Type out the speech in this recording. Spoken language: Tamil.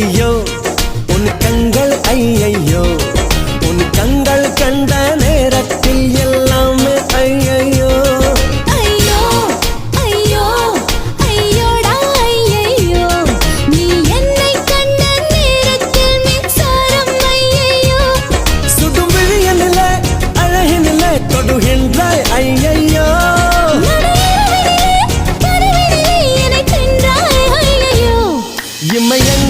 ஐயையோ உன் கண்கள் ஐயையோ உன் கண்கள் கண்ட நேரத்தில் எல்லாமே ஐயையோ ஐயோ ஐயோ ஐயோடா ஐயையோ நீ என்னை கண்ட நேரத்தில் மின்சாரம் ஐயையோ சுடும் விழியனிலே அழகினிலே தொடுகின்றாய் ஐயையோ இம்மையன்